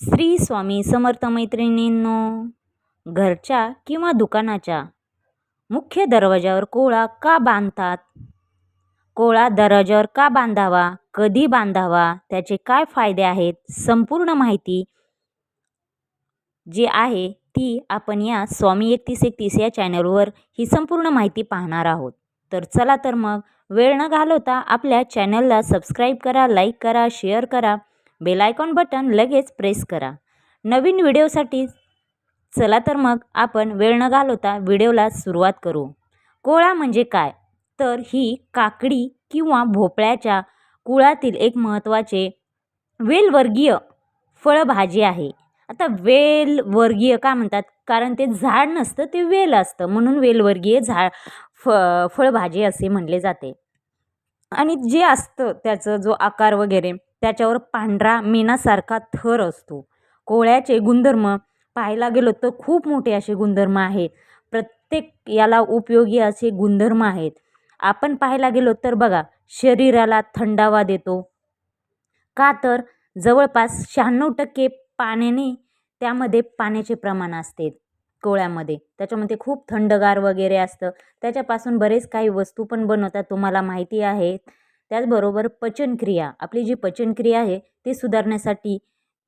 श्री स्वामी समर्थ मैत्रिणींनो, घरच्या किंवा दुकानाच्या मुख्य दरवाजावर कोळा का बांधतात? कोळा दरवाजावर का बांधावा? कधी बांधावा? त्याचे काय फायदे आहेत? संपूर्ण माहिती जी आहे ती आपण या स्वामी 3131 या चॅनलवर ही संपूर्ण माहिती पाहणार आहोत. तर चला तर मग वेळ न घालवता आपल्या चॅनलला सबस्क्राईब करा, लाईक करा, शेअर करा, बेल आयकॉन बटन लगेच प्रेस करा नवीन व्हिडिओसाठी. चला तर मग आपण वेळ न घालवता व्हिडिओला सुरुवात करू. कोळा म्हणजे काय? तर ही काकडी किंवा भोपळ्याच्या कुळातील एक महत्त्वाचे वेलवर्गीय फळभाजी आहे. आता वेलवर्गीय का म्हणतात? कारण ते झाड नसतं, ते वेल असतं, म्हणून वेलवर्गीय फळभाजी असे म्हणले जाते. आणि जे असतं त्याचं जो आकार वगैरे त्याच्यावर पांढरा मेणासारखा थर असतो. कोळ्याचे गुणधर्म पाहायला गेलो तर खूप मोठे असे गुणधर्म आहेत. प्रत्येक याला उपयोगी असे गुणधर्म आहेत. आपण पाहायला गेलो तर बघा, शरीराला थंडावा देतो. का तर जवळपास 96% पाण्याने त्यामध्ये पाण्याचे प्रमाण असते कोळ्यामध्ये. त्याच्यामध्ये खूप थंडगार वगैरे असतं. त्याच्यापासून बरेच काही वस्तू पण बनवतात, तुम्हाला माहिती आहे. त्याचबरोबर पचनक्रिया, आपली जी पचनक्रिया आहे ती सुधारण्यासाठी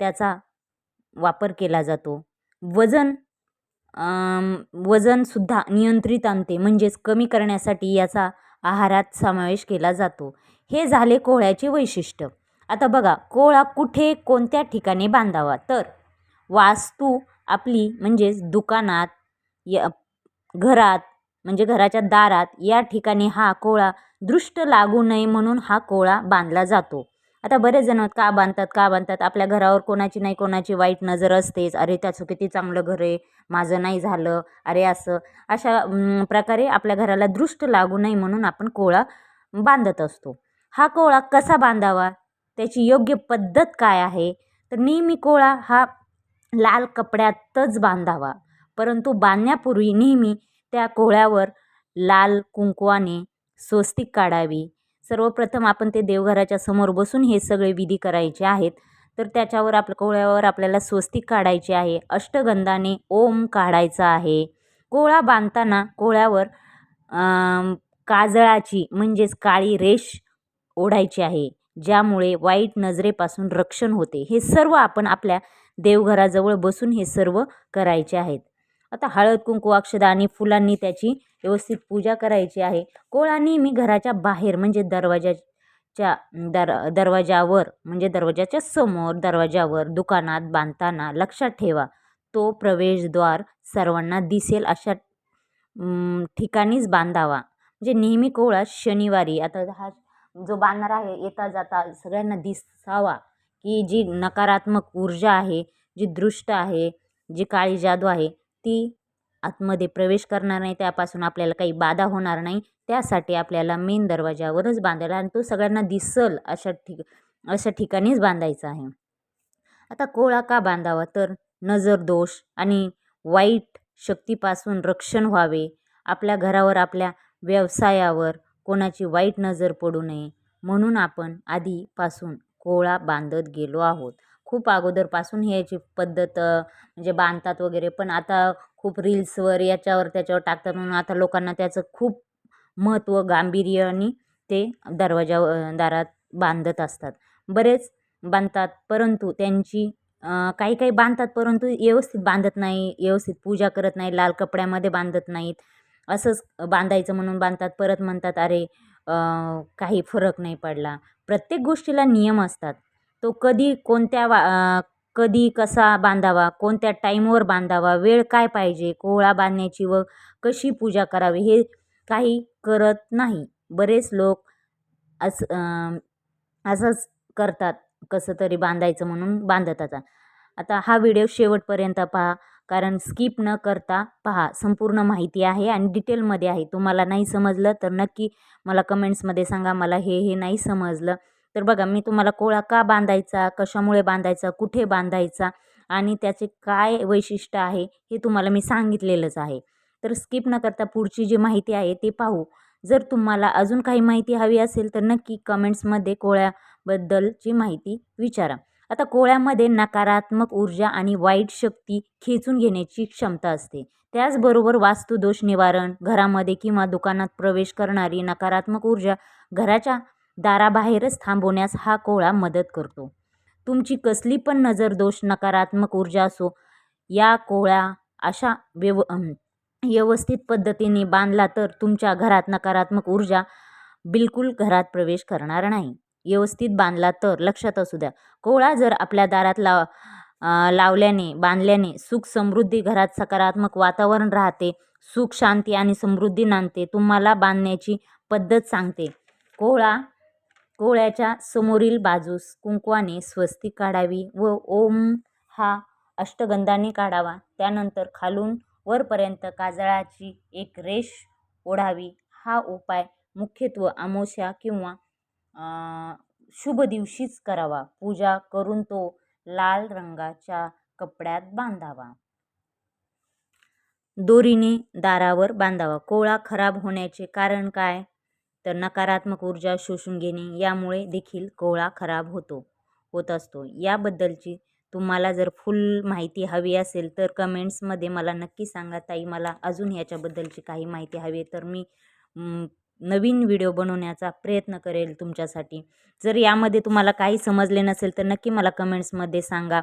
त्याचा वापर केला जातो. वजनसुद्धा नियंत्रित आणते, म्हणजेच कमी करण्यासाठी याचा आहारात समावेश केला जातो. हे झाले कोळ्याचे वैशिष्ट्य. आता बघा, कोळा कुठे कोणत्या ठिकाणी बांधावा? तर वास्तू आपली म्हणजेच दुकानात, घरात म्हणजे घराच्या दारात, या ठिकाणी हा कोळा दृष्ट लागू नये म्हणून हा कोळा बांधला जातो. आता बरेच जण का बांधतात? आपल्या घरावर कोणाची नाही कोणाची वाईट नजर असतेच. अरे, त्याचं किती चांगलं घर आहे, माझं नाही झालं, अरे असं अशा प्रकारे आपल्या घराला दृष्ट लागू नये म्हणून आपण कोळा बांधत असतो. हा कोळा कसा बांधावा? त्याची योग्य पद्धत काय आहे? तर नेहमी कोळा हा लाल कपड्यातच बांधावा. परंतु बांधण्यापूर्वी नेहमी त्या कोळ्यावर लाल कुंकवाने स्वस्तिक काढावी. सर्वप्रथम आपण ते देवघराच्या समोर बसून हे सगळे विधी करायचे आहेत. तर त्याच्यावर कोळ्यावर आपल्याला स्वस्तिक काढायचे आहे. अष्टगंधाने ओम काढायचा आहे. कोळा बांधताना कोळ्यावर काजळाची म्हणजेच काळी रेष ओढायची आहे, ज्यामुळे वाईट नजरेपासून रक्षण होते. हे सर्व आपण आपल्या देवघराजवळ बसून हे सर्व करायचे आहेत. आता हळद, कुंकू, अक्षदा आणि फुलांनी त्याची व्यवस्थित पूजा करायची आहे. कोळा नेहमी घराच्या बाहेर म्हणजे दरवाजावर म्हणजे दरवाजाच्या समोर, दरवाजावर, दुकानात बांधताना लक्षात ठेवा, तो प्रवेशद्वार सर्वांना दिसेल अशा ठिकाणीच बांधावा. म्हणजे नेहमी कोळा शनिवारी, आता हा जो बांधणार आहे येता जाता सगळ्यांना दिसावा की जी नकारात्मक ऊर्जा आहे, जी दृष्ट आहे, जी काळी जादू आहे ती आतमध्ये प्रवेश करणार नाही, त्यापासून आपल्याला काही बाधा होणार नाही. त्यासाठी आपल्याला मेन दरवाजावरच बांधायला आणि तो सगळ्यांना दिसल अशा ठिकाणीच बांधायचा आहे. आता कोळा का बांधावा? तर नजर दोष आणि वाईट शक्तीपासून रक्षण व्हावे. आपल्या घरावर, आपल्या व्यवसायावर कोणाची वाईट नजर पडू नये म्हणून आपण आधीपासून कोळा बांधत गेलो आहोत. खूप अगोदरपासून याची पद्धत म्हणजे बांधतात वगैरे, पण आता खूप रील्सवर याच्यावर त्याच्यावर टाकतात म्हणून आता लोकांना त्याचं खूप महत्त्व, गांभीर्याने ते दारात बांधत असतात. बरेच बांधतात, परंतु त्यांची काही काही बांधतात परंतु व्यवस्थित बांधत नाही, व्यवस्थित पूजा करत नाही, लाल कपड्यामध्ये बांधत नाहीत. असंच बांधायचं म्हणून बांधतात, परत म्हणतात अरे काही फरक नाही पडला. प्रत्येक गोष्टीला नियम असतात. तो कधी कसा बांधावा, कोणत्या टाईमवर बांधावा, वेळ काय पाहिजे, कोहळा बांधण्याची व कशी पूजा करावी हे काही करत नाही. बरेच लोक असंच करतात, कसं तरी बांधायचं म्हणून बांधतात. आता हा व्हिडिओ शेवटपर्यंत पहा, कारण स्किप न करता पहा. संपूर्ण माहिती आहे आणि डिटेलमध्ये आहे. तुम्हाला नाही समजलं तर नक्की मला कमेंट्समध्ये सांगा, मला हे नाही समजलं. तर बघा, मी तुम्हाला कोळा का बांधायचा, कशामुळे बांधायचा, कुठे बांधायचा आणि त्याचे काय वैशिष्ट्य आहे हे तुम्हाला मी सांगितलेलंच आहे. तर स्किप न करता पुढची जी माहिती आहे ते पाहू. जर तुम्हाला अजून काही माहिती हवी असेल तर नक्की कमेंट्समध्ये कोळ्याबद्दलची माहिती विचारा. आता कोळ्यामध्ये नकारात्मक ऊर्जा आणि वाईट शक्ती खेचून घेण्याची क्षमता असते. त्याचबरोबर वास्तुदोष निवारण, घरामध्ये किंवा दुकानात प्रवेश करणारी नकारात्मक ऊर्जा घराच्या दाराबाहेरच थांबवण्यास हा कोळा मदत करतो. तुमची कसली पण नजरदोष, नकारात्मक ऊर्जा असो, या कोळा अशा व्यवस्थित पद्धतीने बांधला तर तुमच्या घरात नकारात्मक ऊर्जा बिलकुल घरात प्रवेश करणार नाही. व्यवस्थित बांधला तर लक्षात असू द्या. कोळा जर आपल्या दारात लावल्याने, बांधल्याने सुख समृद्धी, घरात सकारात्मक वातावरण राहते, सुख शांती आणि समृद्धी नांदते. तुम्हाला बांधण्याची पद्धत सांगते. कोळ्याच्या समोरील बाजूस कुंकवाने स्वस्तिक काढावी व ओम हा अष्टगंधाने काढावा. त्यानंतर खालून वरपर्यंत काजळाची एक रेष ओढावी. हा उपाय मुख्यत्वे अमावास्या किंवा शुभ दिवशीच करावा. पूजा करून तो लाल रंगाच्या कपड्यात बांधावा. दोरीने दारावर बांधावा. कोळा खराब होण्याचे कारण काय? तर नकारात्मक ऊर्जा शोषून घेणे, यामुळे देखील कोळा खराब होत असतो. याबद्दलची तुम्हाला जर फुल माहिती हवी असेल तर कमेंट्समध्ये मला नक्की सांगा. ताई, मला अजून याच्याबद्दलची काही माहिती हवी आहे तर मी नवीन व्हिडिओ बनवण्याचा प्रयत्न करेल तुमच्यासाठी. जर यामध्ये तुम्हाला काही समजले नसेल तर नक्की मला कमेंट्समध्ये सांगा.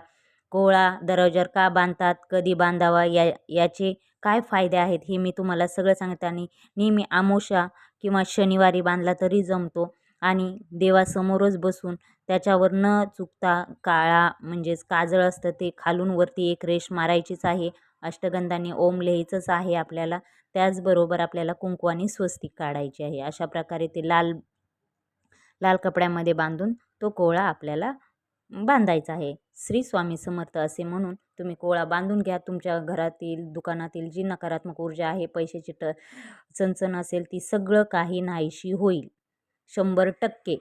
कोळा दरवाजावर का बांधतात, कधी बांधावा, याचे काय फायदे आहेत हे मी तुम्हाला सगळं सांगते. आणि नेहमी अमावास्या किंवा शनिवारी बांधला तरी जमतो. आणि देवासमोरच बसून त्याच्यावर न चुकता काळा म्हणजेच काजळ असतं ते खालून वरती एक रेष मारायचीच आहे. अष्टगंधाने ओम लिहायचंच आहे आपल्याला. त्याचबरोबर आपल्याला कुंकवाने स्वस्तिक काढायची आहे. अशा प्रकारे ते लाल कपड्यामध्ये बांधून तो कोळा आपल्याला बांधायचा आहे. श्री स्वामी समर्थ असे म्हणून तुम्ही कोळा बांधून घ्या. तुमच्या घरातील, दुकानातील जी नकारात्मक ऊर्जा आहे, पैशाची चणचण असेल, ती सगळं काही नाहीशी होईल 100%.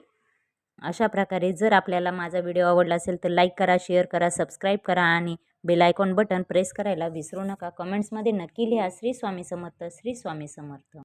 अशा प्रकारे जर आपल्याला माझा व्हिडिओ आवडला असेल तर लाईक करा, शेअर करा, सबस्क्राईब करा आणि बेल आयकॉन बटन प्रेस करायला विसरू नका. कमेंट्समध्ये नक्की लिहा. श्री स्वामी समर्थ, श्री स्वामी समर्थ.